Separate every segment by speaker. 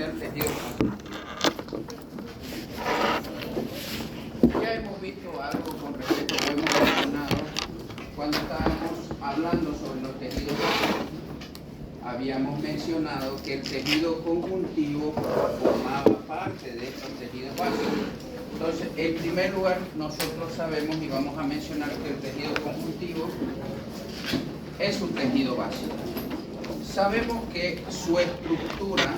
Speaker 1: corresponde al tejido conjuntivo. Ya hemos visto algo con respecto, lo hemos mencionado cuando estábamos hablando sobre los tejidos básicos. Habíamos mencionado que el tejido conjuntivo formaba parte de estos tejidos básicos. Entonces, en primer lugar, nosotros sabemos y vamos a mencionar que el tejido conjuntivo es un tejido básico. Sabemos que su estructura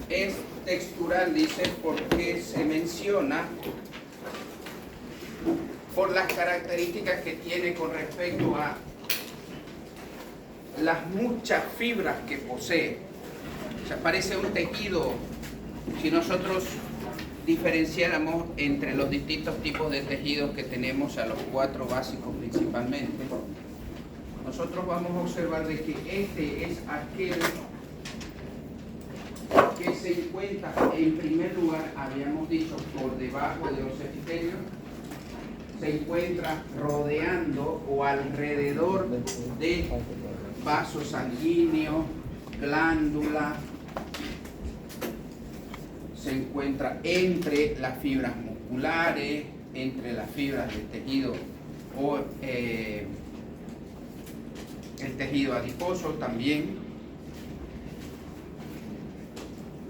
Speaker 1: es textural, dice, porque se menciona por las características que tiene con respecto a las muchas fibras que posee. O sea, parece un tejido, si nosotros diferenciáramos entre los distintos tipos de tejidos que tenemos, a los 4 básicos principalmente, nosotros vamos a observar de que este es aquel que se encuentra en primer lugar, habíamos dicho, por debajo de los epitelios, se encuentra rodeando o alrededor de vasos sanguíneos, glándulas, se encuentra entre las fibras musculares, entre las fibras del tejido o el tejido adiposo también.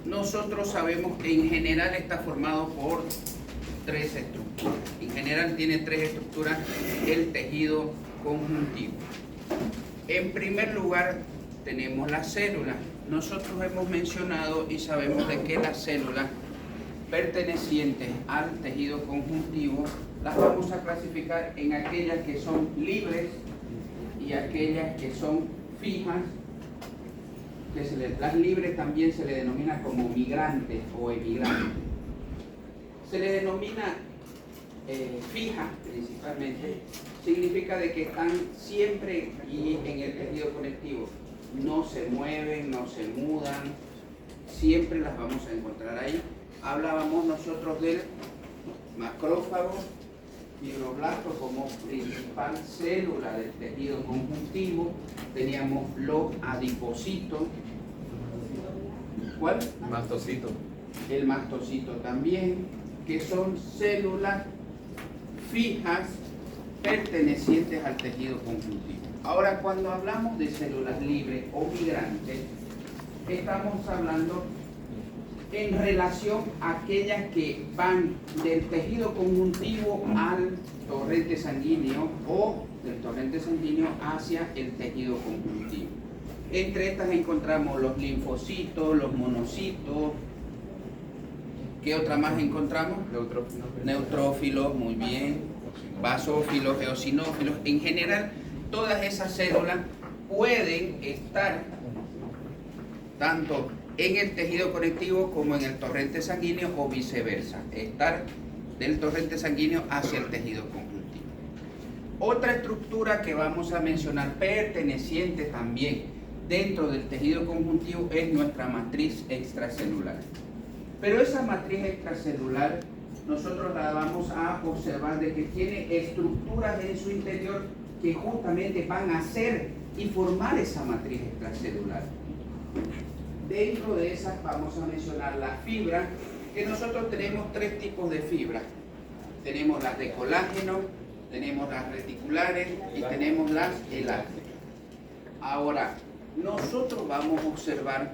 Speaker 1: Nosotros sabemos que en general está formado por 3 estructuras. En general tiene 3 estructuras el tejido conjuntivo. En primer lugar tenemos las células. Nosotros hemos mencionado y sabemos de que las células pertenecientes al tejido conjuntivo las vamos a clasificar en aquellas que son libres y aquellas que son fijas. Las libres también se le denomina como migrantes o emigrantes. Se le denomina fijas principalmente, significa de que están siempre y en el tejido conectivo. No se mueven, no se mudan, siempre las vamos a encontrar ahí. Hablábamos nosotros del macrófago, fibroblasto como principal célula del tejido conjuntivo. Teníamos los adipocitos. ¿Cuál?
Speaker 2: Mastocito.
Speaker 1: El mastocito también, que son células fijas pertenecientes al tejido conjuntivo. Ahora, cuando hablamos de células libres o migrantes, estamos hablando en relación a aquellas que van del tejido conjuntivo al torrente sanguíneo o del torrente sanguíneo hacia el tejido conjuntivo. Entre estas encontramos los linfocitos, los monocitos. ¿Qué otra más encontramos? Neutrófilos, muy bien. Basófilos, eosinófilos. En general, todas esas células pueden estar tanto en el tejido conectivo como en el torrente sanguíneo o viceversa. Estar del torrente sanguíneo hacia el tejido conjuntivo. Otra estructura que vamos a mencionar perteneciente también dentro del tejido conjuntivo es nuestra matriz extracelular. Pero esa matriz extracelular nosotros la vamos a observar de que tiene estructuras en su interior que justamente van a hacer y formar esa matriz extracelular. Dentro de esas vamos a mencionar las fibras, que nosotros tenemos 3 tipos de fibras. Tenemos las de colágeno, tenemos las reticulares y tenemos las elásticas. Ahora, nosotros vamos a observar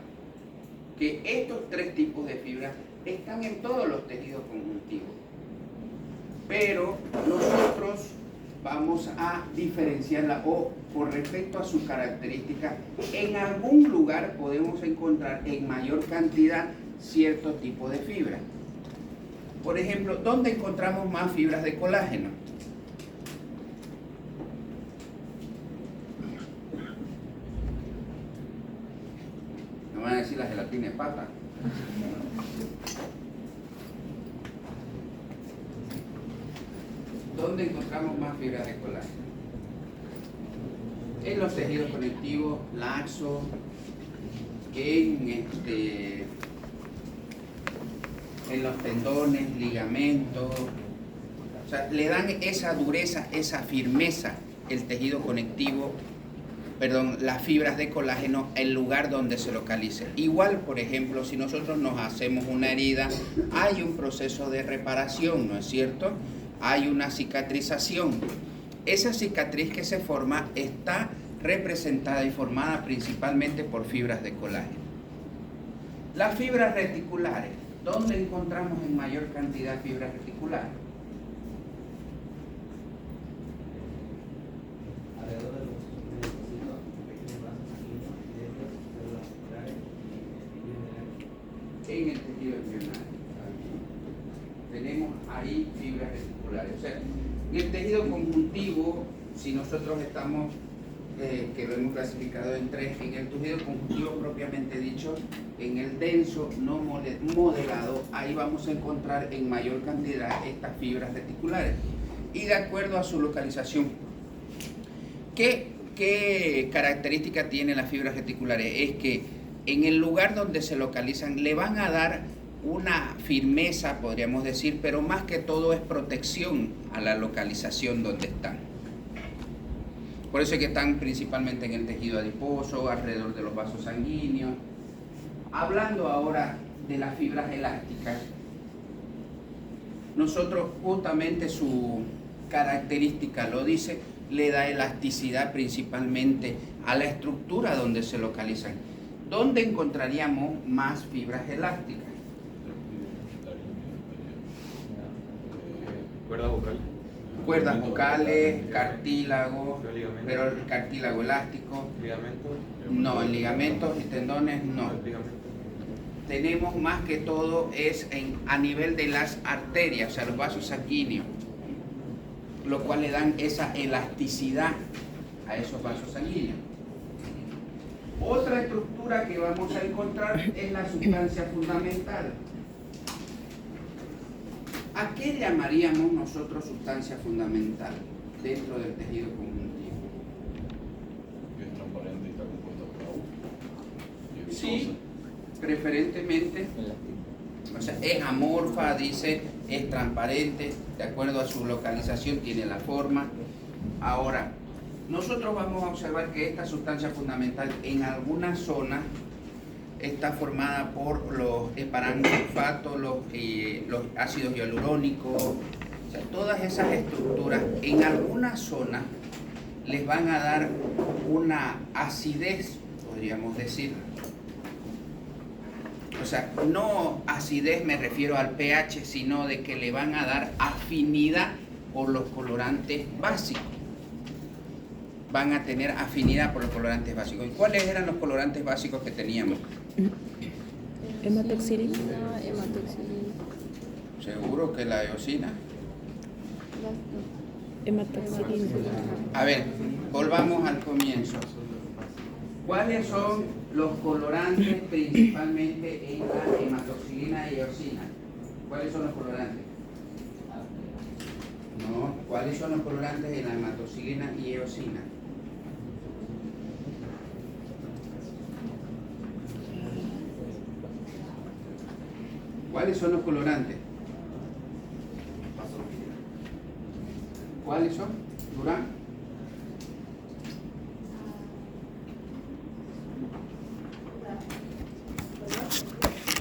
Speaker 1: que estos 3 tipos de fibras están en todos los tejidos conjuntivos, pero nosotros vamos a diferenciarla o con respecto a sus características. En algún lugar podemos encontrar en mayor cantidad cierto tipo de fibra. Por ejemplo, ¿dónde encontramos más fibras de colágeno? No van a decir la gelatina de pata. ¿Dónde encontramos más fibras de colágeno? En los tejidos conectivos laxos, en los tendones, ligamentos. O sea, le dan esa dureza, esa firmeza el tejido conectivo las fibras de colágeno el lugar donde se localice. Igual, por ejemplo, si nosotros nos hacemos una herida, hay un proceso de reparación, ¿no es cierto? Hay una cicatrización. Esa cicatriz que se forma está representada y formada principalmente por fibras de colágeno. Las fibras reticulares, ¿dónde encontramos en mayor cantidad fibras reticulares? En el tejido embrionario. Tenemos ahí fibras reticulares. O sea, en el tejido conjuntivo, si nosotros estamos, que lo hemos clasificado en tres, en el tejido conjuntivo propiamente dicho, en el denso no modelado, ahí vamos a encontrar en mayor cantidad estas fibras reticulares. Y de acuerdo a su localización, ¿qué característica tienen las fibras reticulares? Es que en el lugar donde se localizan le van a dar una firmeza, podríamos decir, pero más que todo es protección a la localización donde están. Por eso es que están principalmente en el tejido adiposo, alrededor de los vasos sanguíneos. Hablando ahora de las fibras elásticas, nosotros justamente su característica lo dice, le da elasticidad principalmente a la estructura donde se localizan. ¿Dónde encontraríamos más fibras elásticas?
Speaker 2: Cuerdas vocales.
Speaker 1: Cuerdas vocales, cartílago, pero el cartílago elástico.
Speaker 2: ¿Ligamentos?
Speaker 1: No, en ligamentos y tendones no. Tenemos más que todo es a nivel de las arterias, o sea, los vasos sanguíneos, lo cual le dan esa elasticidad a esos vasos sanguíneos. Otra estructura que vamos a encontrar es la sustancia fundamental. ¿A qué llamaríamos nosotros sustancia fundamental dentro del tejido conjuntivo?
Speaker 3: Que es transparente y está compuesta por agua. Y es
Speaker 1: Sí,
Speaker 3: viscosa.
Speaker 1: preferentemente, o sea, es amorfa, dice, es transparente, de acuerdo a su localización tiene la forma. Ahora, nosotros vamos a observar que esta sustancia fundamental en algunas zonas está formada por los heparansulfatos, los ácidos hialurónicos, o sea, todas esas estructuras en algunas zonas les van a dar una acidez, podríamos decir. O sea, no acidez me refiero al pH, sino de que le van a dar afinidad por los colorantes básicos. Van a tener afinidad por los colorantes básicos. ¿Y cuáles eran los colorantes básicos que teníamos?
Speaker 4: Hematoxilina.
Speaker 1: Seguro que la eosina.
Speaker 4: Hematoxilina.
Speaker 1: A ver, volvamos al comienzo. ¿Cuáles son los colorantes principalmente en la hematoxilina y eosina? ¿Cuáles son los colorantes? No, ¿cuáles son los colorantes en la hematoxilina y eosina? ¿Cuáles son los colorantes? ¿Cuáles son? ¿Durán?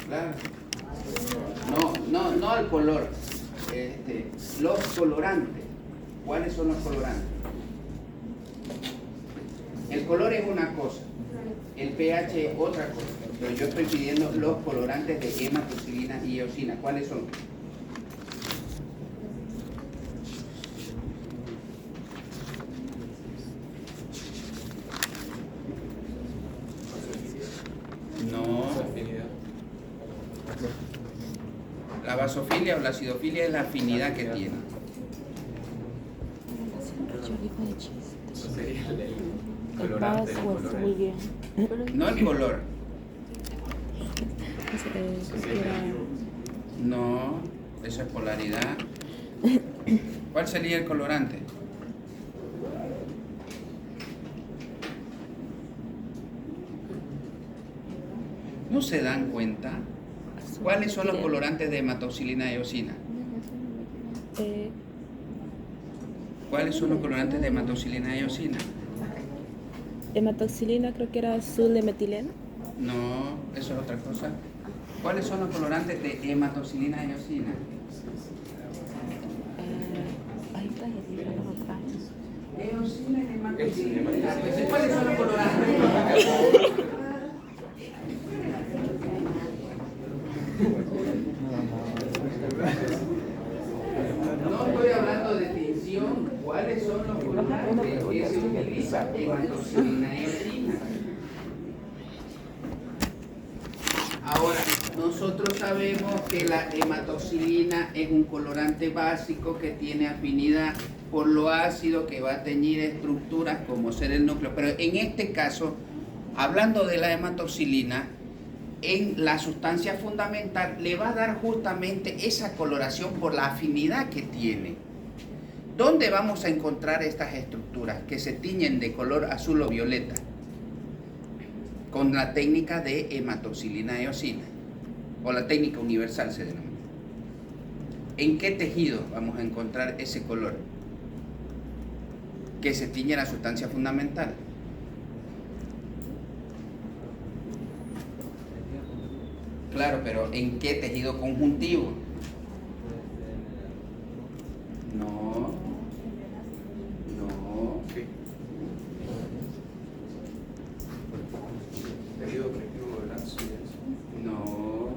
Speaker 1: Claro. No el color. Los colorantes. ¿Cuáles son los colorantes? El color es una cosa, el pH es otra cosa, pero yo estoy pidiendo los colorantes de hematoxilina y eosina. ¿Cuáles son? No. La basofilia o la acidofilia es la afinidad que tiene.
Speaker 2: Eso sería el
Speaker 4: El
Speaker 2: colorante.
Speaker 4: paz
Speaker 2: El
Speaker 4: o el
Speaker 2: color.
Speaker 4: muy bien.
Speaker 1: No el color.
Speaker 2: Eso sería
Speaker 1: No, eso es polaridad. ¿Cuál sería el colorante? ¿No se dan cuenta? ¿Cuáles son los colorantes de hematoxilina y eosina? ¿Cuáles son los colorantes de hematoxilina y eosina?
Speaker 4: hematoxilina creo que era azul de metileno.
Speaker 1: No, eso es otra cosa. ¿Cuáles son los colorantes de hematoxilina y eosina?
Speaker 4: Ahí está, ya los otros.
Speaker 1: Eosina y hematoxilina. ¿Cuáles son los colorantes? No estoy hablando de tinción. ¿Cuáles son los colorantes que se utilizan? Hematoxilina y eosina. Ahora, nosotros sabemos que la hematoxilina es un colorante básico que tiene afinidad por lo ácido, que va a teñir estructuras como ser el núcleo. Pero en este caso, hablando de la hematoxilina, en la sustancia fundamental le va a dar justamente esa coloración por la afinidad que tiene. ¿Dónde vamos a encontrar estas estructuras que se tiñen de color azul o violeta? Con la técnica de hematoxilina eosina, o la técnica universal se denomina. ¿En qué tejido vamos a encontrar ese color que se tiñe la sustancia fundamental? Claro, pero ¿en qué tejido conjuntivo? No.
Speaker 2: Sí. Tejido conectivo de lazo y eso.
Speaker 1: No.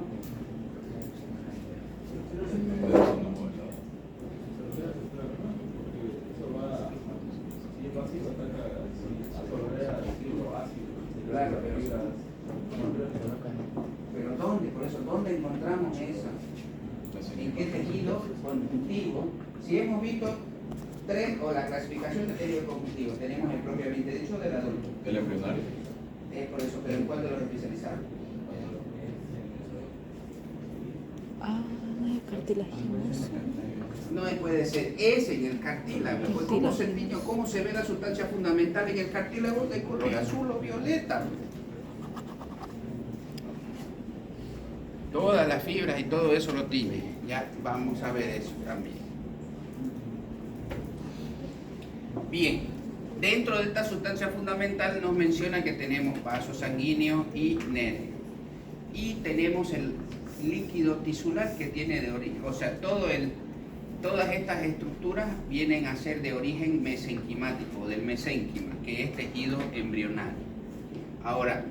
Speaker 1: Claro, pero ¿dónde? Por eso, ¿dónde encontramos eso? ¿En qué tejido conjuntivo? Si hemos visto tres, o la clasificación de tejido conjuntivo, tenemos el propiamente dicho del adulto.
Speaker 3: El embrionario.
Speaker 1: Es por eso, pero ¿en cuál de los especializados?
Speaker 4: No es cartilaginoso.
Speaker 1: No puede ser ese en el cartílago. Pues, ¿cómo se tiñe? ¿Cómo se ve la sustancia fundamental en el cartílago de color azul o violeta? Todas las fibras y todo eso lo tiene. Ya vamos a ver eso también. Bien, dentro de esta sustancia fundamental nos menciona que tenemos vaso sanguíneo y nervio. Y tenemos el líquido tisular que tiene de origen, o sea, todas estas estructuras vienen a ser de origen mesenquimático, del mesénquima, que es tejido embrionario. Ahora,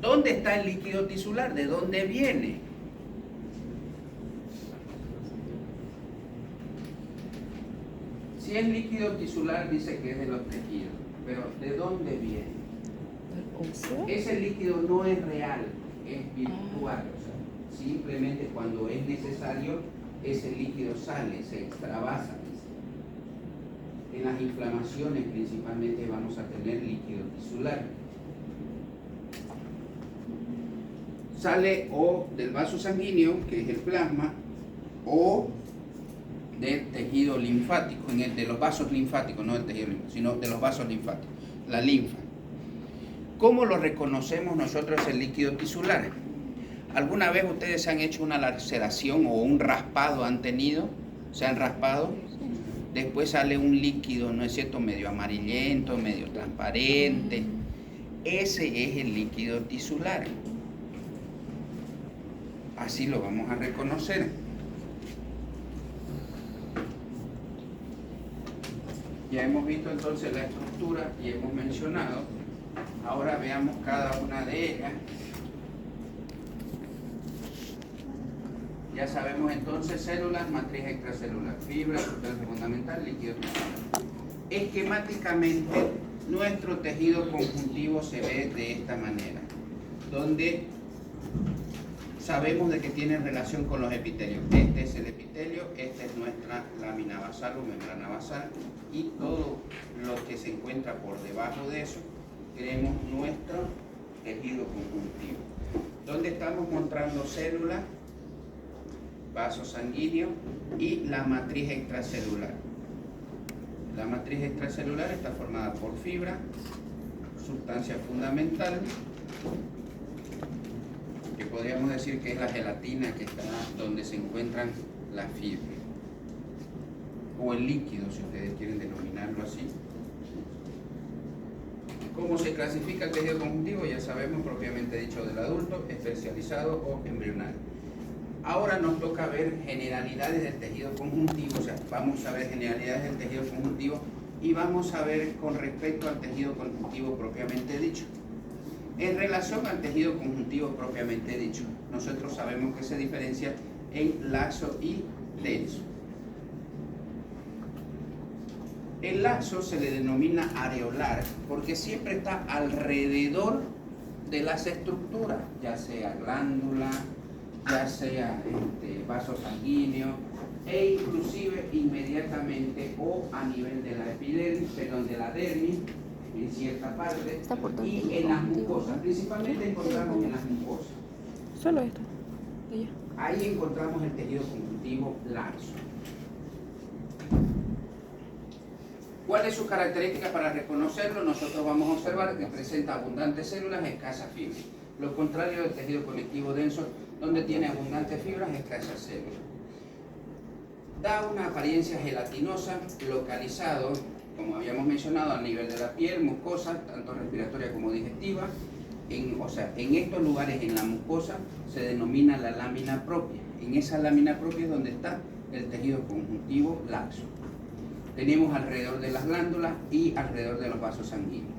Speaker 1: ¿dónde está el líquido tisular? ¿De dónde viene? Si es líquido tisular, dice que es de los tejidos, pero ¿de dónde viene? Ese líquido no es real, es virtual, o sea, simplemente cuando es necesario, ese líquido sale, se extravasa. En las inflamaciones principalmente vamos a tener líquido tisular. Sale o del vaso sanguíneo, que es el plasma, o del tejido linfático, de los vasos linfáticos, no del tejido linfático, sino de los vasos linfáticos, la linfa. ¿Cómo lo reconocemos nosotros el líquido tisular? ¿Alguna vez ustedes se han hecho una laceración o un raspado han tenido? ¿Se han raspado? Después sale un líquido, ¿no es cierto?, medio amarillento, medio transparente. Ese es el líquido tisular. Así lo vamos a reconocer. Ya hemos visto entonces la estructura y hemos mencionado. Ahora veamos cada una de ellas. Ya sabemos entonces células, matriz extracelular, fibra, sustancia fundamental, líquido tisular. Esquemáticamente, nuestro tejido conjuntivo se ve de esta manera, donde sabemos de que tiene relación con los epitelios. Este es el epitelio, esta es nuestra lámina basal o membrana basal, y todo lo que se encuentra por debajo de eso, tenemos nuestro tejido conjuntivo. Donde estamos mostrando células, vaso sanguíneo y la matriz extracelular. La matriz extracelular está formada por fibra, sustancia fundamental, que podríamos decir que es la gelatina que está donde se encuentran las fibras, o el líquido, si ustedes quieren denominarlo así. ¿Cómo se clasifica el tejido conjuntivo? Ya sabemos, propiamente dicho, del adulto, especializado o embrionario. Ahora nos toca ver generalidades del tejido conjuntivo, o sea, vamos a ver generalidades del tejido conjuntivo y vamos a ver con respecto al tejido conjuntivo propiamente dicho. En relación al tejido conjuntivo propiamente dicho, nosotros sabemos que se diferencia en laxo y denso. El laxo se le denomina areolar porque siempre está alrededor de las estructuras, ya sea glándula, ya sea vaso sanguíneo e inclusive inmediatamente o a nivel de la epidermis, perdón, de la dermis en cierta parte y en las mucosas, principalmente encontramos en las mucosas.
Speaker 4: Solo esto. Allá.
Speaker 1: Ahí encontramos el tejido conjuntivo laxo. ¿Cuál es su característica para reconocerlo? Nosotros vamos a observar que presenta abundantes células, escasas fibras. Lo contrario del tejido conectivo denso, donde tiene abundantes fibras, escasas células. Da una apariencia gelatinosa, localizado, como habíamos mencionado, a nivel de la piel, mucosa, tanto respiratoria como digestiva. En estos lugares, en la mucosa, se denomina la lámina propia. En esa lámina propia es donde está el tejido conjuntivo laxo. Tenemos alrededor de las glándulas y alrededor de los vasos sanguíneos.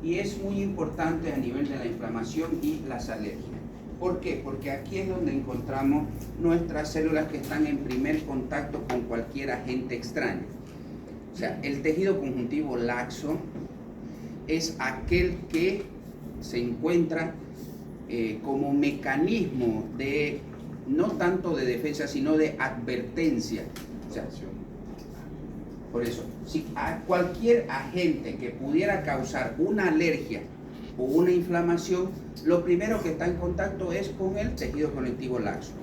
Speaker 1: Y es muy importante a nivel de la inflamación y las alergias. ¿Por qué? Porque aquí es donde encontramos nuestras células que están en primer contacto con cualquier agente extraño. O sea, el tejido conjuntivo laxo es aquel que se encuentra como mecanismo de, no tanto de defensa, sino de advertencia. O sea, por eso, si a cualquier agente que pudiera causar una alergia o una inflamación, lo primero que está en contacto es con el tejido conectivo laxo.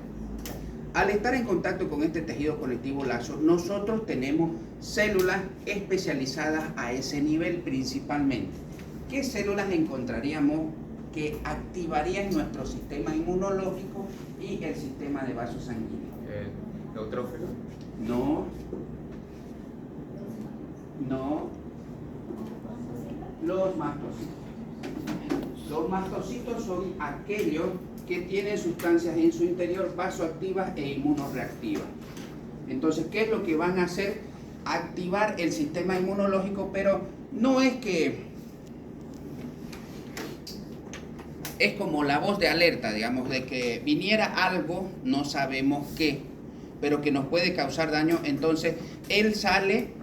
Speaker 1: Al estar en contacto con este tejido conectivo laxo, nosotros tenemos células especializadas a ese nivel principalmente. ¿Qué células encontraríamos que activarían nuestro sistema inmunológico y el sistema de vasos sanguíneos?
Speaker 2: ¿Neutrófilo?
Speaker 1: No. Los mastocitos. Los mastocitos son aquellos que tienen sustancias en su interior vasoactivas e inmunoreactivas. Entonces, ¿qué es lo que van a hacer? Activar el sistema inmunológico, pero no es que es como la voz de alerta, digamos, de que viniera algo, no sabemos qué, pero que nos puede causar daño. Entonces, él sale,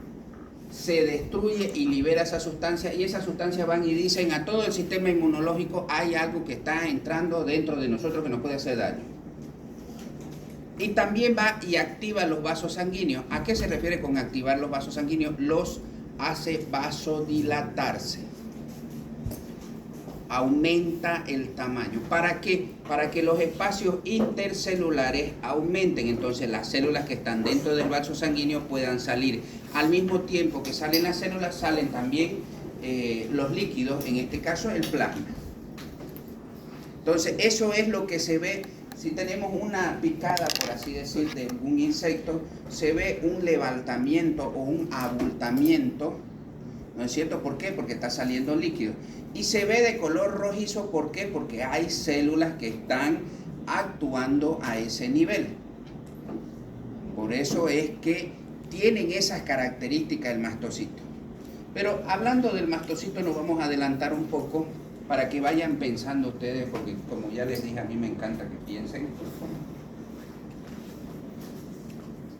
Speaker 1: se destruye y libera esa sustancia, y esas sustancias van y dicen a todo el sistema inmunológico: hay algo que está entrando dentro de nosotros que nos puede hacer daño. Y también va y activa los vasos sanguíneos. ¿A qué se refiere con activar los vasos sanguíneos? Los hace vasodilatarse. Aumenta el tamaño. ¿Para qué? Para que los espacios intercelulares aumenten. Entonces las células que están dentro del vaso sanguíneo puedan salir. Al mismo tiempo que salen las células, salen también los líquidos, en este caso el plasma. Entonces eso es lo que se ve. Si tenemos una picada, por así decir, de un insecto, se ve un levantamiento o un abultamiento, ¿no es cierto? ¿Por qué? Porque está saliendo líquido. Y se ve de color rojizo, ¿por qué? Porque hay células que están actuando a ese nivel. Por eso es que tienen esas características el mastocito. Pero hablando del mastocito, nos vamos a adelantar un poco para que vayan pensando ustedes, porque como ya les dije, a mí me encanta que piensen.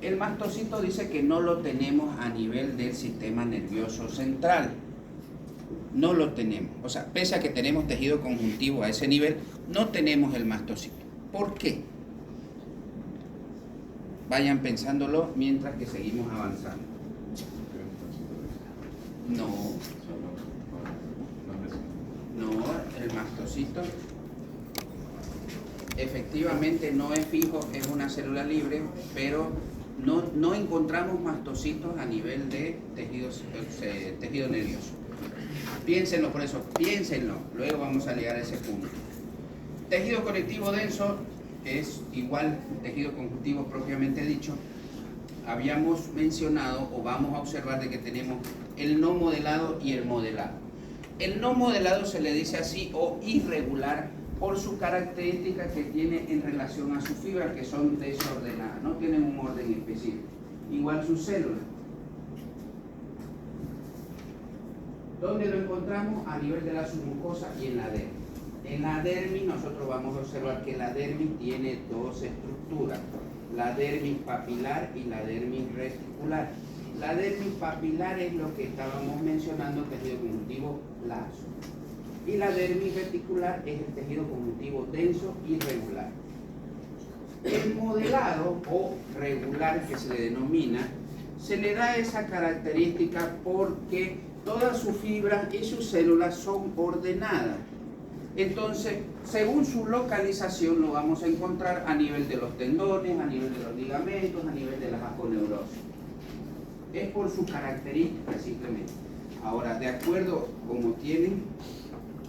Speaker 1: El mastocito dice que no lo tenemos a nivel del sistema nervioso central. No lo tenemos. O sea, pese a que tenemos tejido conjuntivo a ese nivel, no tenemos el mastocito. ¿Por qué? Vayan pensándolo mientras que seguimos avanzando. No, el mastocito efectivamente no es fijo, es una célula libre, pero no encontramos mastocitos a nivel de tejido nervioso. Piénsenlo, por eso, piénsenlo, luego vamos a llegar a ese punto. Tejido conectivo denso es igual tejido conjuntivo propiamente dicho. Habíamos mencionado o vamos a observar de que tenemos el no modelado y el modelado. El no modelado se le dice así o irregular por su característica que tiene en relación a sus fibras, que son desordenadas, no tienen un orden específico. Igual sus células. ¿Dónde lo encontramos? A nivel de la submucosa y en la dermis. En la dermis nosotros vamos a observar que la dermis tiene dos estructuras, la dermis papilar y la dermis reticular. La dermis papilar es lo que estábamos mencionando, tejido conjuntivo laso. Y la dermis reticular es el tejido conjuntivo denso y regular. El modelado o regular, que se le denomina, se le da esa característica porque todas sus fibras y sus células son ordenadas. Entonces, según su localización, lo vamos a encontrar a nivel de los tendones, a nivel de los ligamentos, a nivel de las aponeurosis. Es por su característica simplemente. Ahora, de acuerdo como tienen,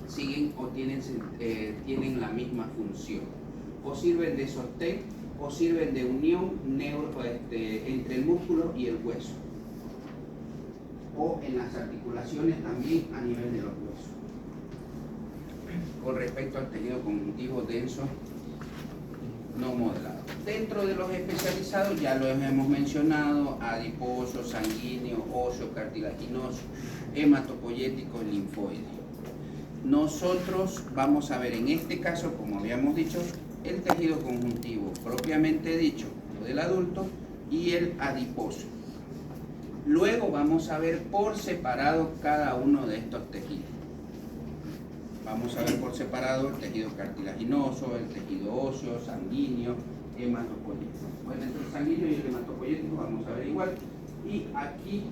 Speaker 1: siguen o tienen la misma función. O sirven de sostén o sirven de unión entre el músculo y el hueso. O en las articulaciones también a nivel de los huesos. Con respecto al tejido conjuntivo denso no modelado. Dentro de los especializados ya lo hemos mencionado: adiposo, sanguíneo, óseo, cartilaginoso, hematopoyético, linfoide. Nosotros vamos a ver en este caso, como habíamos dicho, el tejido conjuntivo propiamente dicho, del adulto, y el adiposo. Luego vamos a ver por separado cada uno de estos tejidos. Vamos a ver por separado el tejido cartilaginoso, el tejido óseo, sanguíneo, hematopoyético. Bueno, entre el sanguíneo y el hematopoyético vamos a ver igual. Y aquí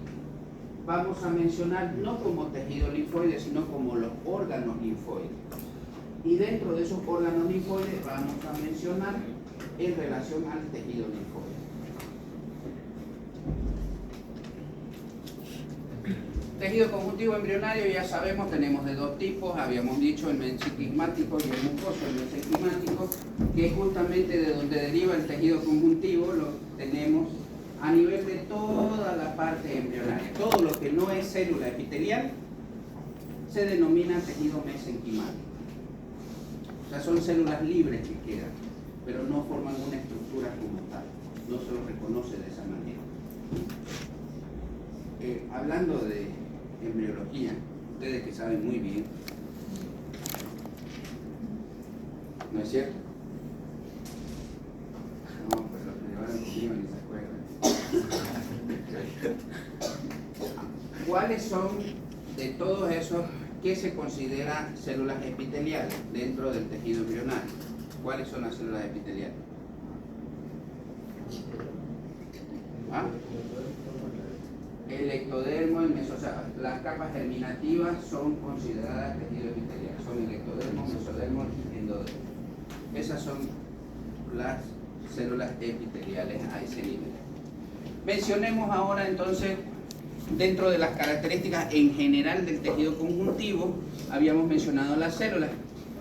Speaker 1: vamos a mencionar no como tejido linfoide, sino como los órganos linfoides. Y dentro de esos órganos linfoides vamos a mencionar en relación al tejido linfoide. Tejido conjuntivo embrionario, ya sabemos, tenemos de dos tipos, habíamos dicho el mesenquimático y el mucoso. El mesenquimático, que es justamente de donde deriva el tejido conjuntivo, lo tenemos a nivel de toda la parte embrionaria. Todo lo que no es célula epitelial se denomina tejido mesenquimático. O sea, son células libres que quedan, pero no forman una estructura como tal, no se lo reconoce de esa manera. Hablando de embriología, ustedes que saben muy bien, ¿no es cierto? No, pues los que llevaron conmigo ni se acuerdan. ¿Cuáles son de todos esos que se consideran células epiteliales dentro del tejido embrionario? ¿Cuáles son las células epiteliales? ¿Ah? El ectodermo, el mesosoma, las capas germinativas son consideradas tejido epitelial, son el ectodermo, mesodermo y endodermo. Esas son las células epiteliales a ese nivel. Mencionemos ahora entonces, dentro de las características en general del tejido conjuntivo, habíamos mencionado las células.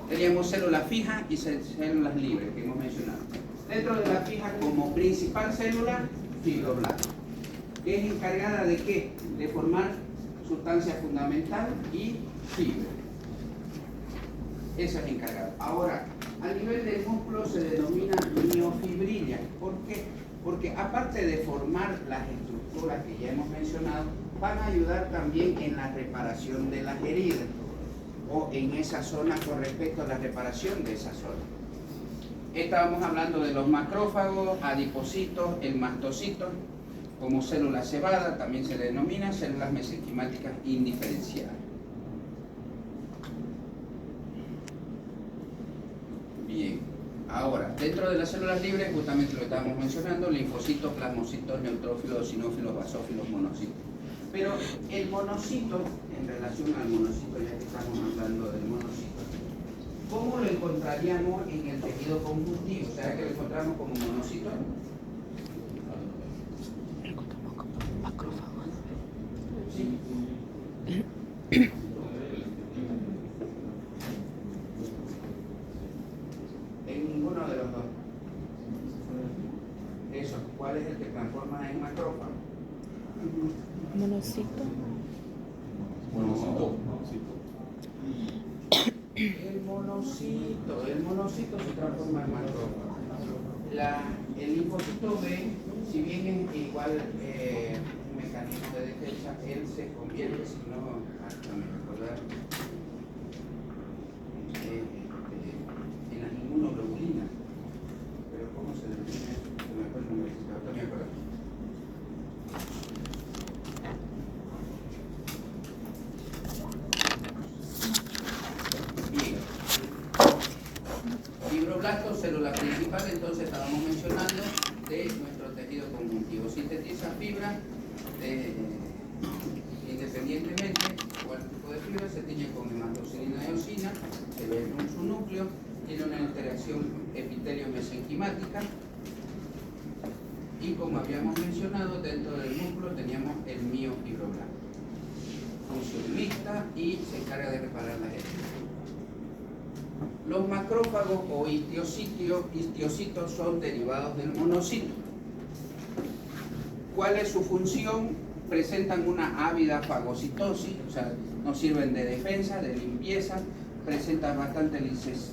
Speaker 1: Teníamos células fijas y células libres que hemos mencionado. Dentro de las fijas, como principal célula, fibroblasto, que es encargada de ¿qué? De formar sustancia fundamental y fibra. Eso es encargado. Ahora, a nivel del músculo se denomina miofibrila. ¿Por qué? Porque aparte de formar las estructuras que ya hemos mencionado, van a ayudar también en la reparación de las heridas o en esa zona con respecto a la reparación de esa zona. Estábamos hablando de los macrófagos, adipocitos, el mastocito, como célula cebada, también se le denomina células mesenquimáticas indiferenciadas. Bien, ahora, dentro de las células libres, justamente lo que estábamos mencionando, linfocitos, plasmocitos, neutrófilos, eosinófilos, basófilos, monocitos. Pero el monocito, en relación al monocito, ya que estamos hablando del monocito, ¿cómo lo encontraríamos en el tejido conjuntivo? ¿Será que lo encontramos como monocito? Sí. En ninguno de los dos. Eso, ¿cuál es el que transforma en macrófago?
Speaker 4: Monocito.
Speaker 3: Monocito.
Speaker 1: El monocito se transforma en macrófago. El linfocito B, si bien es igual un mecanismo de defensa, él se convierte, si no, hasta me recordar, en las inmunoglobulinas. Pero ¿cómo se denomina? Se me fue el nombre, no me acuerdo. Bien. Fibroblastos, célula principal, entonces estábamos mencionando de nuestro tejido conjuntivo. Sintetiza fibra independientemente, cuál tipo de fibra, se tiñe con hematoxilina y eosina, se ve en su núcleo, tiene una interacción epitelio-mesenquimática y, como habíamos mencionado, dentro del núcleo teníamos el miofibroblasto. Función mixta y se encarga de reparar las heridas. Los macrófagos o histiocitos son derivados del monocito. ¿Cuál es su función? Presentan una ávida fagocitosis, o sea, nos sirven de defensa, de limpieza, presentan bastantes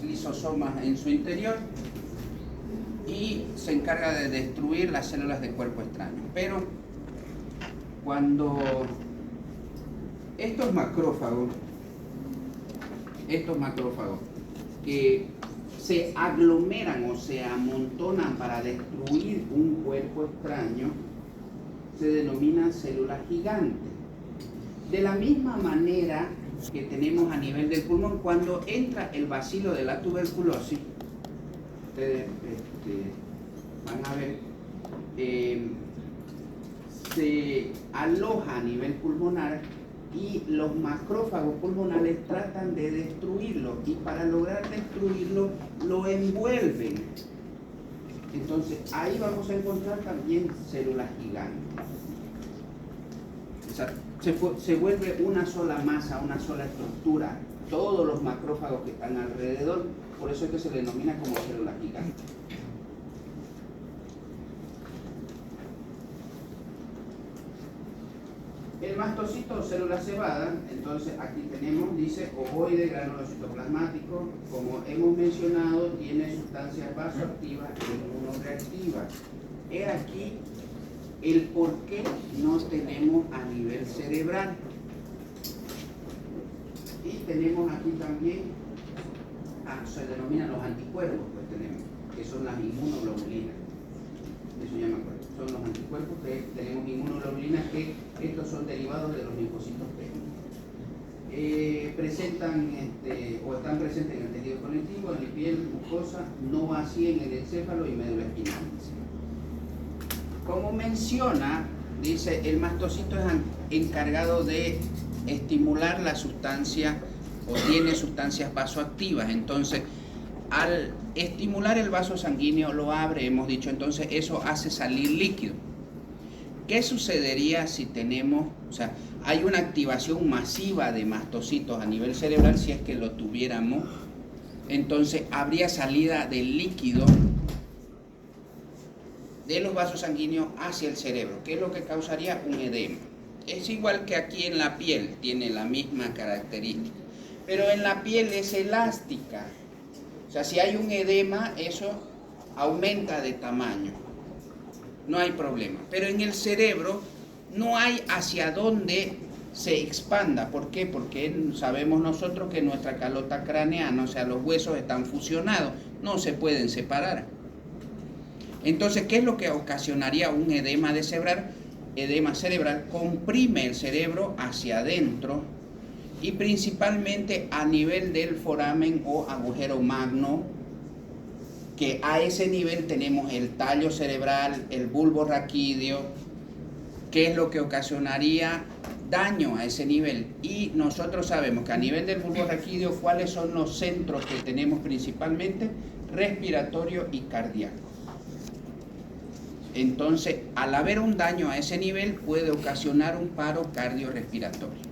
Speaker 1: lisosomas en su interior y se encarga de destruir las células de cuerpo extraño. Pero cuando estos macrófagos que se aglomeran o se amontonan para destruir un cuerpo extraño, se denominan células gigantes. De la misma manera que tenemos a nivel del pulmón, cuando entra el bacilo de la tuberculosis, ustedes van a ver, se aloja a nivel pulmonar y los macrófagos pulmonares tratan de destruirlo, y para lograr destruirlo lo envuelven. Entonces ahí vamos a encontrar también células gigantes. O sea, se vuelve una sola masa, una sola estructura, todos los macrófagos que están alrededor, por eso es que se le denomina como células gigantes. El mastocito o célula cebada, entonces aquí tenemos, dice ovoide granulocitoplasmático, como hemos mencionado, tiene sustancias vasoactivas e inmunoreactivas. He aquí el por qué no tenemos a nivel cerebral. Y tenemos aquí también, se denominan los anticuerpos, pues tenemos, que son las inmunoglobulinas. Eso ya me acuerdo. Son los anticuerpos que tenemos inmunoglobulinas, que estos son derivados de los linfocitos T. Presentan o están presentes en el tejido conectivo, en la piel, mucosa, no así en el encéfalo y médula espinal. Como menciona, dice, el mastocito es encargado de estimular la sustancia o tiene sustancias vasoactivas. Entonces, al estimular el vaso sanguíneo lo abre, hemos dicho, entonces eso hace salir líquido. ¿Qué sucedería si tenemos, o sea, hay una activación masiva de mastocitos a nivel cerebral? Si es que lo tuviéramos, entonces habría salida del líquido de los vasos sanguíneos hacia el cerebro, que es lo que causaría un edema. Es igual que aquí en la piel, tiene la misma característica, pero en la piel es elástica. O sea, si hay un edema, eso aumenta de tamaño, no hay problema. Pero en el cerebro no hay hacia dónde se expanda. ¿Por qué? Porque sabemos nosotros que nuestra calota craneana, o sea, los huesos están fusionados, no se pueden separar. Entonces, ¿qué es lo que ocasionaría un edema cerebral? Edema cerebral comprime el cerebro hacia adentro, y principalmente a nivel del foramen o agujero magno, que a ese nivel tenemos el tallo cerebral, el bulbo raquídeo, que es lo que ocasionaría daño a ese nivel. Y nosotros sabemos que a nivel del bulbo raquídeo, ¿cuáles son los centros que tenemos principalmente? Respiratorio y cardíaco. Entonces, al haber un daño a ese nivel, puede ocasionar un paro cardiorrespiratorio.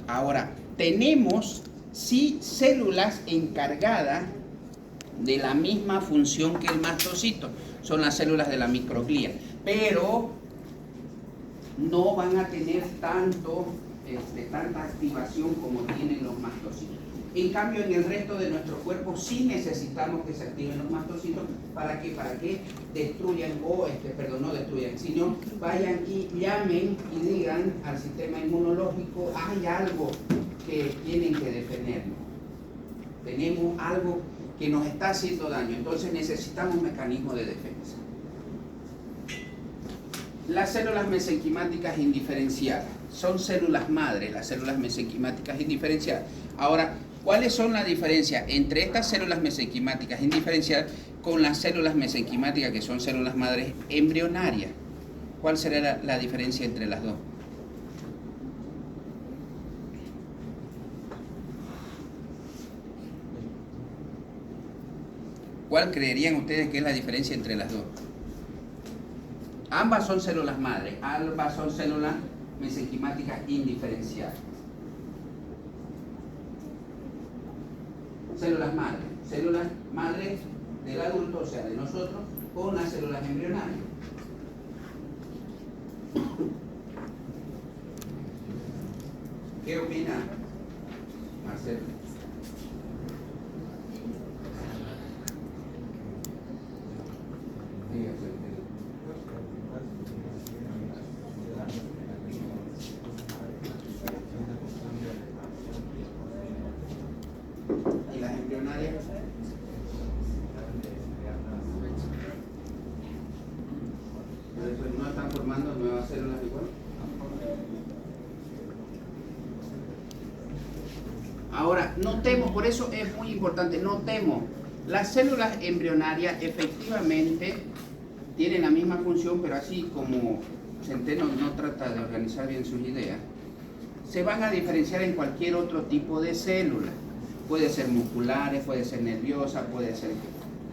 Speaker 1: Ahora, tenemos sí células encargadas de la misma función que el mastocito, son las células de la microglía, pero no van a tener tanta activación como tienen los mastocitos. En cambio, en el resto de nuestro cuerpo sí necesitamos que se activen los mastocitos. ¿Para qué? Para que destruyan, perdón, no destruyan, sino vayan y llamen y digan al sistema inmunológico, hay algo que tienen que defendernos. Tenemos algo que nos está haciendo daño, entonces necesitamos mecanismos de defensa. Las células mesenquimáticas indiferenciadas son células madres, las células mesenquimáticas indiferenciadas. Ahora, ¿cuáles son las diferencias entre estas células mesenquimáticas indiferenciadas con las células mesenquimáticas que son células madres embrionarias? ¿Cuál será la diferencia entre las dos? ¿Cuál creerían ustedes que es la diferencia entre las dos? Ambas son células madres, ambas son células mesenquimáticas indiferenciadas. Células madres del adulto, o sea, de nosotros, con las células embrionarias. ¿Qué opina Marcelo? ¿Y las embrionarias? ¿No están formando nuevas células igual? Ahora, notemos, por eso es muy importante, notemos, las células embrionarias efectivamente tienen la misma función, pero así como Centeno no trata de organizar bien sus ideas, se van a diferenciar en cualquier otro tipo de célula. Puede ser musculares, puede ser nerviosa, puede ser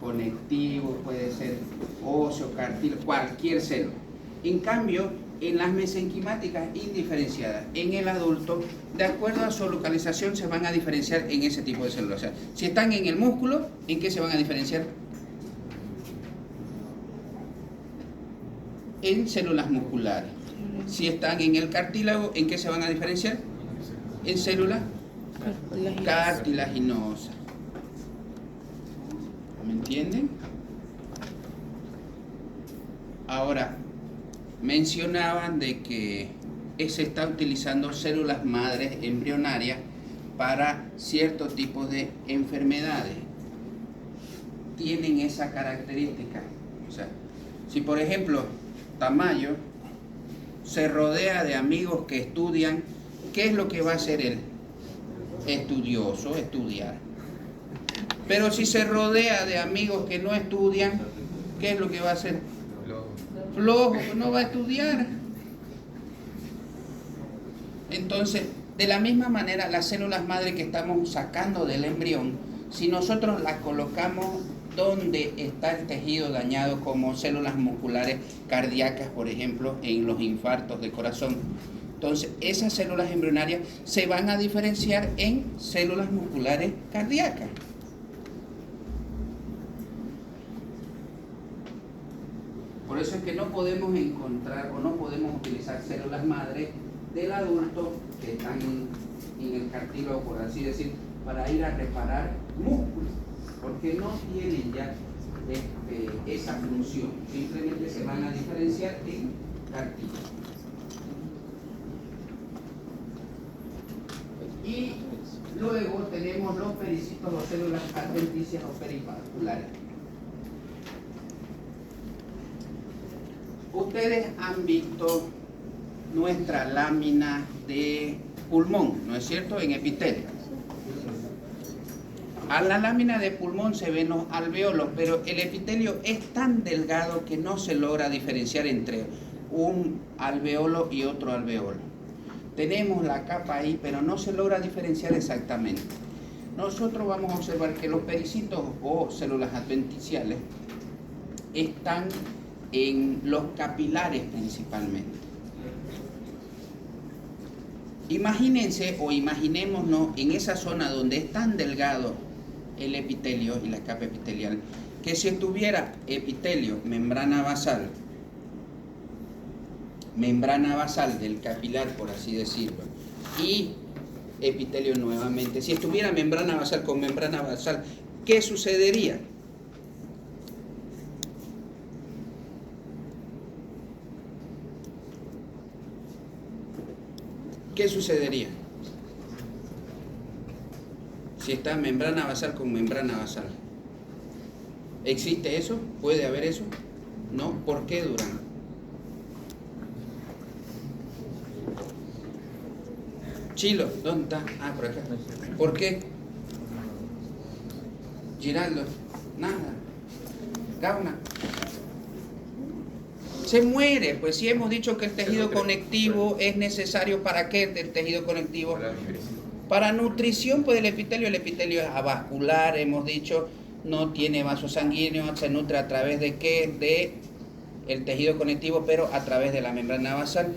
Speaker 1: conectivo, puede ser óseo, cartílago, cualquier célula. En cambio, en las mesenquimáticas indiferenciadas, en el adulto, de acuerdo a su localización, se van a diferenciar en ese tipo de células. O sea, si están en el músculo, ¿en qué se van a diferenciar? En células musculares. Si están en el cartílago, ¿en qué se van a diferenciar? En células cartilaginosas. ¿Me entienden? Ahora, mencionaban de que se está utilizando células madres embrionarias para ciertos tipos de enfermedades. Tienen esa característica. O sea, si por ejemplo Tamayo se rodea de amigos que estudian, ¿qué es lo que va a hacer él? Estudioso, estudiar. Pero si se rodea de amigos que no estudian, ¿qué es lo que va a hacer? Flojo, no va a estudiar. Entonces, de la misma manera, las células madre que estamos sacando del embrión, si nosotros las colocamos donde está el tejido dañado, como células musculares cardíacas, por ejemplo, en los infartos de corazón, entonces esas células embrionarias se van a diferenciar en células musculares cardíacas. Por eso es que no podemos encontrar o no podemos utilizar células madre del adulto que están en el cartílago, por así decir, para ir a reparar músculos, porque no tienen ya esa función, simplemente se van a diferenciar en cartílago. Y luego tenemos los pericitos o células adventicias o perivasculares. Ustedes han visto nuestra lámina de pulmón, ¿no es cierto?, en epitelio. A la lámina de pulmón se ven los alveolos, pero el epitelio es tan delgado que no se logra diferenciar entre un alveolo y otro alveolo. Tenemos la capa ahí, pero no se logra diferenciar exactamente. Nosotros vamos a observar que los pericitos o células adventiciales están en los capilares principalmente. Imagínense o imaginémonos en esa zona donde es tan delgado el epitelio y la capa epitelial, que si estuviera epitelio, membrana basal del capilar, por así decirlo, y epitelio nuevamente. Si estuviera membrana basal con membrana basal, ¿qué sucedería? ¿Qué sucedería? Si está membrana basal con membrana basal. ¿Existe eso? ¿Puede haber eso? No. ¿Por qué, Durán? Chilo, ¿dónde está? Ah, por acá. ¿Por qué? Giraldo, nada. Gauna. Se muere, pues si hemos dicho que el tejido conectivo es necesario, ¿para qué el tejido conectivo? Para nutrición, pues el epitelio es avascular, hemos dicho, no tiene vaso sanguíneo, se nutre a través de qué? De el tejido conectivo, pero a través de la membrana basal.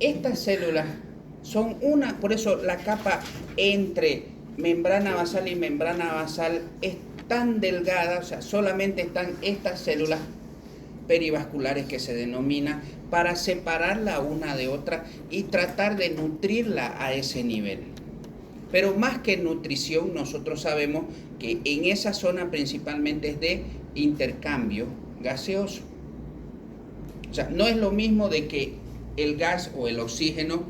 Speaker 1: Estas células son una, por eso la capa entre membrana basal y membrana basal es tan delgada, o sea, solamente están estas células perivasculares que se denomina para separarla una de otra y tratar de nutrirla a ese nivel. Pero más que nutrición, nosotros sabemos que en esa zona principalmente es de intercambio gaseoso. O sea, no es lo mismo de que el gas o el oxígeno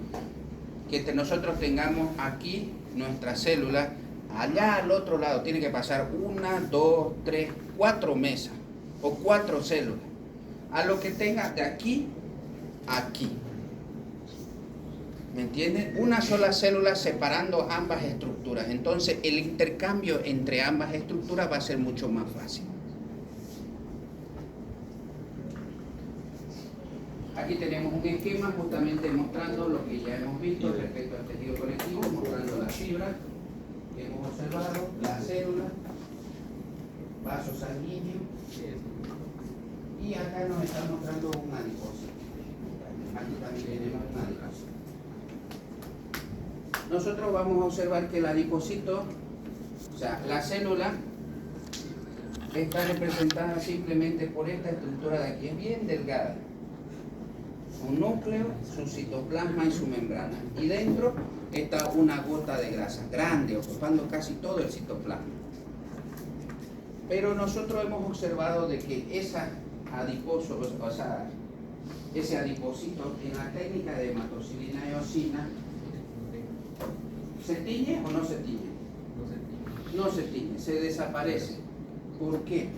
Speaker 1: que nosotros tengamos aquí nuestras células, allá al otro lado tiene que pasar 1, 2, 3, 4 mesas o 4 células, a lo que tenga de aquí a aquí. ¿Me entienden? Una sola célula separando ambas estructuras. Entonces el intercambio entre ambas estructuras va a ser mucho más fácil. Aquí tenemos un esquema justamente mostrando lo que ya hemos visto respecto al tejido conectivo, mostrando las fibras que hemos observado, las células, vasos sanguíneos, y acá nos está mostrando un adipósito. Aquí también tenemos un adipósito. Nosotros vamos a observar que el adipósito, o sea, la célula, está representada simplemente por esta estructura de aquí, es bien delgada. Un núcleo, su citoplasma y su membrana. Y dentro está una gota de grasa grande, ocupando casi todo el citoplasma. Pero nosotros hemos observado de que ese adipósito en la técnica de hematocilina y eosina, ¿se tiñe o no se tiñe? No se tiñe, se desaparece. ¿Por qué?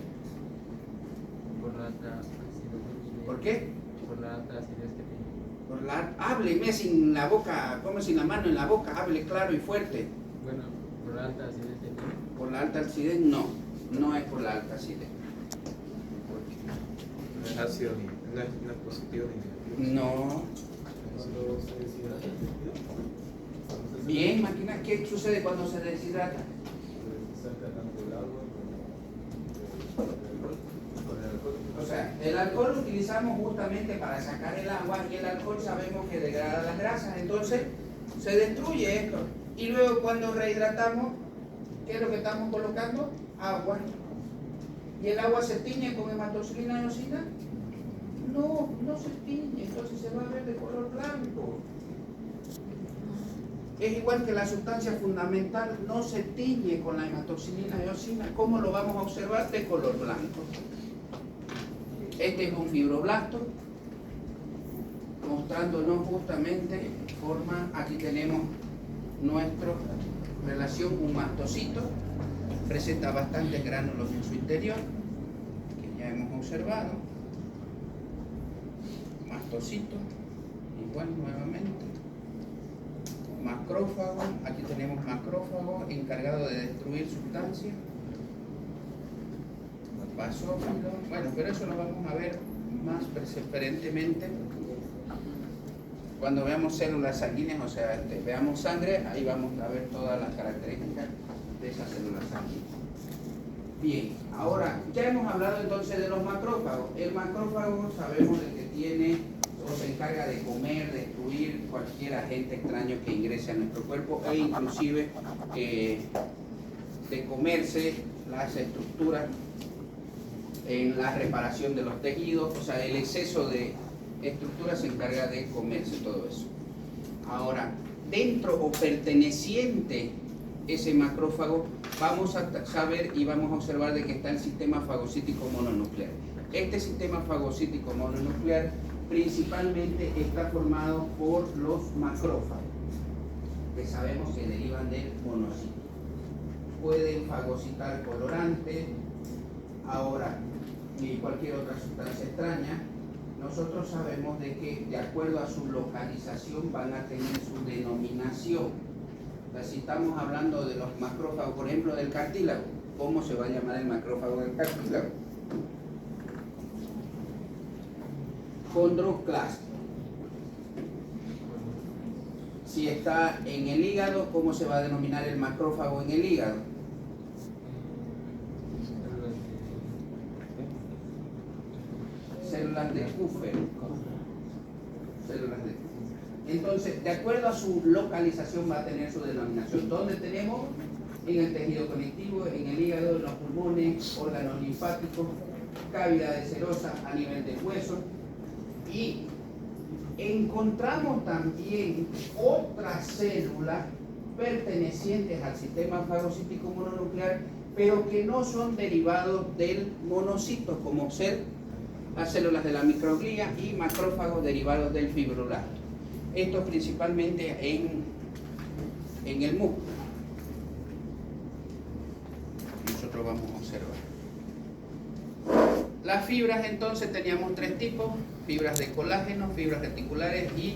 Speaker 1: ¿Por qué?
Speaker 5: Por la alta acidez que tiene.
Speaker 1: Hábleme sin la boca, come sin la mano en la boca, hable claro y fuerte.
Speaker 5: Bueno, por la alta acidez que tiene.
Speaker 1: ¿Por la alta acidez? No, no es por la alta acidez.
Speaker 2: No es ácido, no es positivo ni negativo.
Speaker 1: No. Bien, máquina, ¿qué sucede cuando se deshidrata? O sea, el alcohol lo utilizamos justamente para sacar el agua y el alcohol sabemos que degrada las grasas, entonces se destruye esto. Y luego cuando rehidratamos, ¿qué es lo que estamos colocando? Agua. ¿Y el agua se tiñe con hematocilina y eosina? No, no se tiñe, entonces se va a ver de color blanco. Es igual que la sustancia fundamental, no se tiñe con la hematoxilina y eosina. ¿Cómo lo vamos a observar? De color blanco. Este es un fibroblasto, mostrándonos justamente forma, aquí tenemos nuestra relación, un mastocito, presenta bastantes gránulos en su interior, que ya hemos observado. Mastocito, igual nuevamente. Macrófago, aquí tenemos macrófago encargado de destruir sustancias. Basófilo, bueno, pero eso lo vamos a ver más preferentemente cuando veamos células sanguíneas, o sea, veamos sangre, ahí vamos a ver todas las características de esas células sanguíneas. Bien, ahora ya hemos hablado entonces de los macrófagos. El macrófago sabemos de que tiene o se encarga de comer, destruir cualquier agente extraño que ingrese a nuestro cuerpo e inclusive de comerse las estructuras en la reparación de los tejidos, o sea, el exceso de estructuras se encarga de comerse todo eso. Ahora, dentro o perteneciente ese macrófago, vamos a saber y vamos a observar de que está el sistema fagocítico mononuclear. Este sistema fagocítico mononuclear principalmente está formado por los macrófagos, que sabemos que derivan del monocito. Pueden fagocitar colorante, ahora, y cualquier otra sustancia extraña. Nosotros sabemos de que de acuerdo a su localización van a tener su denominación. O sea, si estamos hablando de los macrófagos, por ejemplo, del cartílago, ¿cómo se va a llamar el macrófago del cartílago? Condroclasto. Si está en el hígado, ¿cómo se va a denominar el macrófago en el hígado? Células de Kupffer. Células de Kupffer. Entonces, de acuerdo a su localización va a tener su denominación. ¿Dónde tenemos? En el tejido conectivo, en el hígado, en los pulmones, órganos linfáticos, cavidades serosas a nivel del hueso. Y encontramos también otras células pertenecientes al sistema fagocítico mononuclear, pero que no son derivados del monocito, como ser las células de la microglía y macrófagos derivados del fibroblasto. Esto principalmente en el músculo. Nosotros vamos a observar. Las fibras entonces teníamos tres tipos: fibras de colágeno, fibras reticulares y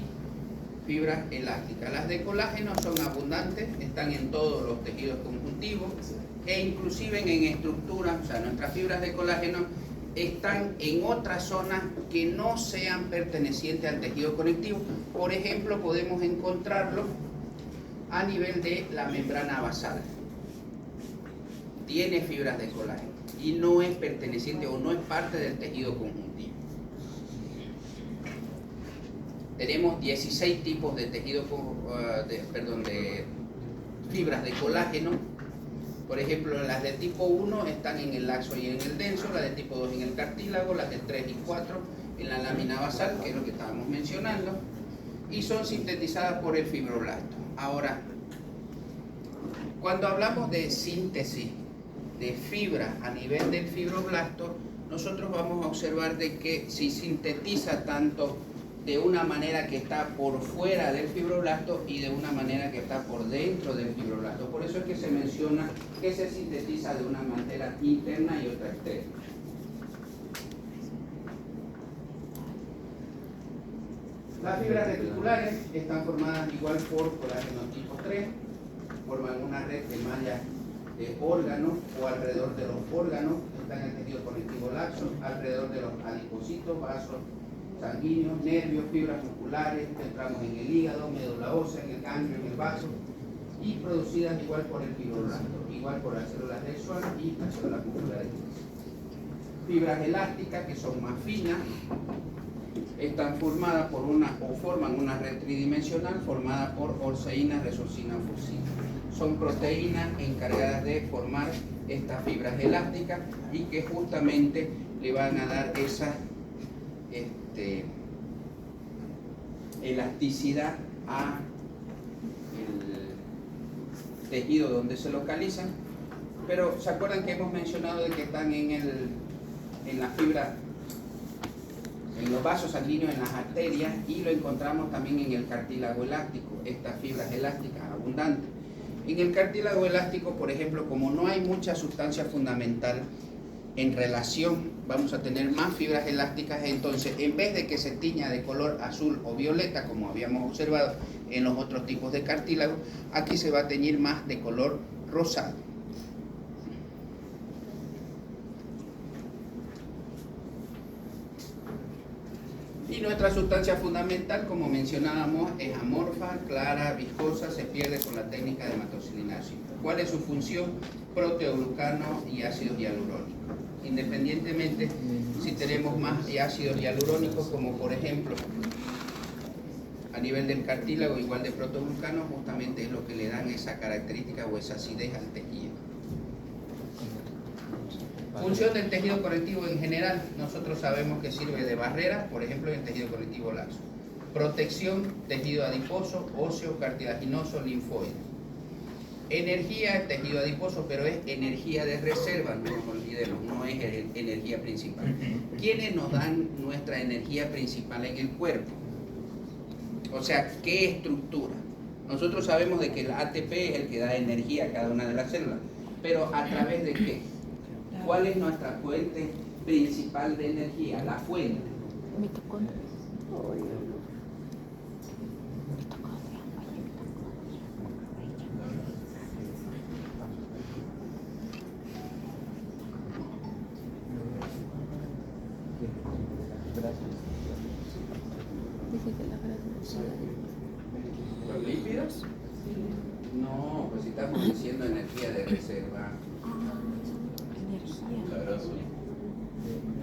Speaker 1: fibras elásticas. Las de colágeno son abundantes, están en todos los tejidos conjuntivos e inclusive en estructuras, o sea, nuestras fibras de colágeno están en otras zonas que no sean pertenecientes al tejido conectivo. Por ejemplo, podemos encontrarlo a nivel de la membrana basal. Tiene fibras de colágeno y no es perteneciente o no es parte del tejido conjuntivo. Tenemos 16 tipos de tejido, de fibras de colágeno. Por ejemplo, las de tipo 1 están en el laxo y en el denso, las de tipo 2 en el cartílago, las de 3 y 4 en la lámina basal, que es lo que estábamos mencionando, y son sintetizadas por el fibroblasto. Ahora, cuando hablamos de síntesis de fibra a nivel del fibroblasto, nosotros vamos a observar de que si sintetiza tanto de una manera que está por fuera del fibroblasto y de una manera que está por dentro del fibroblasto. Por eso es que se menciona que se sintetiza de una manera interna y otra externa. Las fibras reticulares están formadas igual por colágeno tipo 3, forman una red de mallas de órganos o alrededor de los órganos, están en el tejido conectivo laxo, alrededor de los adipocitos, vasos sanguíneos, nervios, fibras musculares, entramos en el hígado, médula ósea, en el ganglio, en el vaso, y producidas igual por el fibroblasto, igual por las células del Schwann y las células musculares. Fibras elásticas, que son más finas, están formadas por forman una red tridimensional formada por orceína, resorcina, fusina. Son proteínas encargadas de formar estas fibras elásticas y que justamente le van a dar esa elasticidad a el tejido donde se localizan. Pero ¿se acuerdan que hemos mencionado de que están en la fibra, en los vasos sanguíneos, en las arterias, y lo encontramos también en el cartílago elástico, estas fibras elásticas abundantes? En el cartílago elástico, por ejemplo, como no hay mucha sustancia fundamental en relación, vamos a tener más fibras elásticas. Entonces, en vez de que se tiña de color azul o violeta, como habíamos observado en los otros tipos de cartílago, aquí se va a teñir más de color rosado. Y nuestra sustancia fundamental, como mencionábamos, es amorfa, clara, viscosa, se pierde con la técnica de hematocilinación. ¿Cuál es su función? Proteoglucano y ácidos hialurónicos. Independientemente si tenemos más ácidos hialurónicos, como por ejemplo a nivel del cartílago, igual de proteoglucano, justamente es lo que le dan esa característica o esa acidez al tejido. Función del tejido conectivo en general, nosotros sabemos que sirve de barrera, por ejemplo en el tejido conectivo laxo. Protección, tejido adiposo, óseo, cartilaginoso, linfoide. Energía, tejido adiposo, pero es energía de reserva, no nos olvidemos, no es energía principal. ¿Quiénes nos dan nuestra energía principal en el cuerpo? O sea, ¿qué estructura? Nosotros sabemos de que el ATP es el que da energía a cada una de las células, pero ¿a través de qué? ¿Cuál es nuestra fuente principal de energía? La fuente.
Speaker 4: Mitocondrias. Dice que la grasa.
Speaker 1: ¿Los lípidos? No, pues si estamos diciendo energía de reserva.
Speaker 4: Energía.
Speaker 3: La grasa.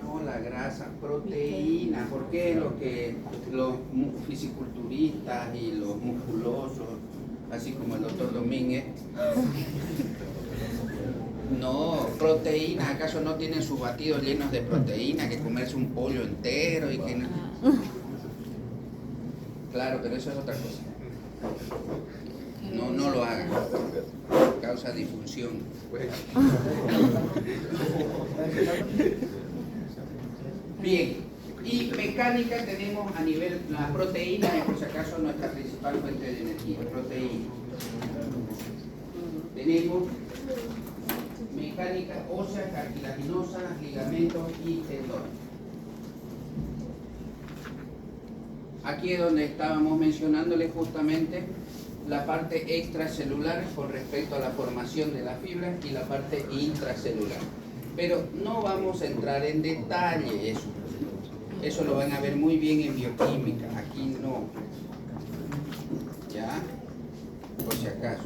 Speaker 1: No, la grasa, proteína. ¿Por qué lo que los fisiculturistas y los musculosos, así como el doctor Domínguez, no, proteína? ¿Acaso no tienen sus batidos llenos de proteína, que comerse un pollo entero y que no? Claro, pero eso es otra cosa. No, no lo hagan. Causa disfunción. Bien, y mecánica tenemos a nivel, la proteína es por si acaso nuestra principal fuente de energía, proteína. Tenemos mecánica ósea, cartilaginosa, ligamentos y tendones. Aquí es donde estábamos mencionándole justamente la parte extracelular con respecto a la formación de las fibras y la parte intracelular. Pero no vamos a entrar en detalle eso. Eso lo van a ver muy bien en bioquímica. Aquí no. ¿Ya? Por si acaso.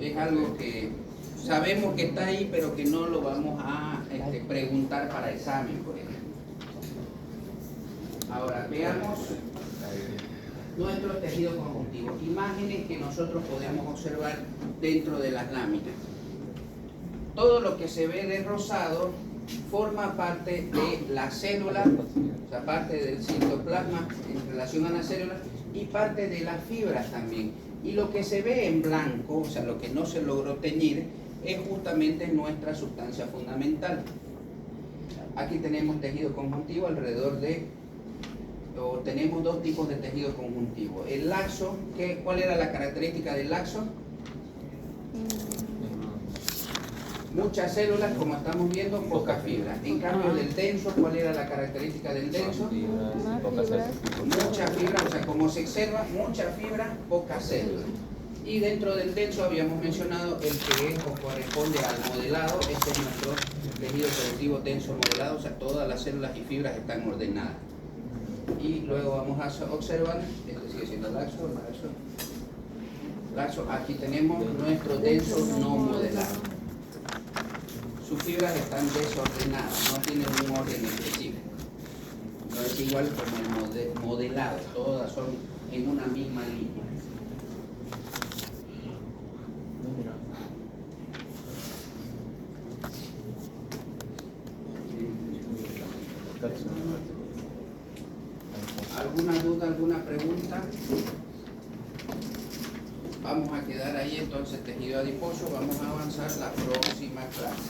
Speaker 1: Es algo que sabemos que está ahí, pero que no lo vamos a preguntar para examen, por ejemplo. Ahora, veamos nuestro tejido conjuntivo. Imágenes que nosotros podemos observar dentro de las láminas. Todo lo que se ve de rosado forma parte de la célula, o sea, parte del citoplasma en relación a la célula y parte de las fibras también. Y lo que se ve en blanco, o sea, lo que no se logró teñir, es justamente nuestra sustancia fundamental. Aquí tenemos tejido conjuntivo alrededor de, o tenemos dos tipos de tejido conjuntivo. El laxo, ¿cuál era la característica del laxo? Muchas células, como estamos viendo, poca fibra. En cambio, del denso, ¿cuál era la característica del denso? Mucha fibra, o sea, como se observa, mucha fibra, poca célula. Y dentro del denso habíamos mencionado el que es o corresponde al modelado. Este es nuestro tejido conjuntivo denso modelado, o sea, todas las células y fibras están ordenadas. Y luego vamos a observar, este sigue siendo laxo. Aquí tenemos nuestro denso no modelado. Sus fibras están desordenadas, no tienen un orden específico. No es igual como el modelado, todas son en una misma línea. ¿Alguna duda, alguna pregunta? Vamos a quedar ahí entonces tejido adiposo, vamos a avanzar la próxima clase.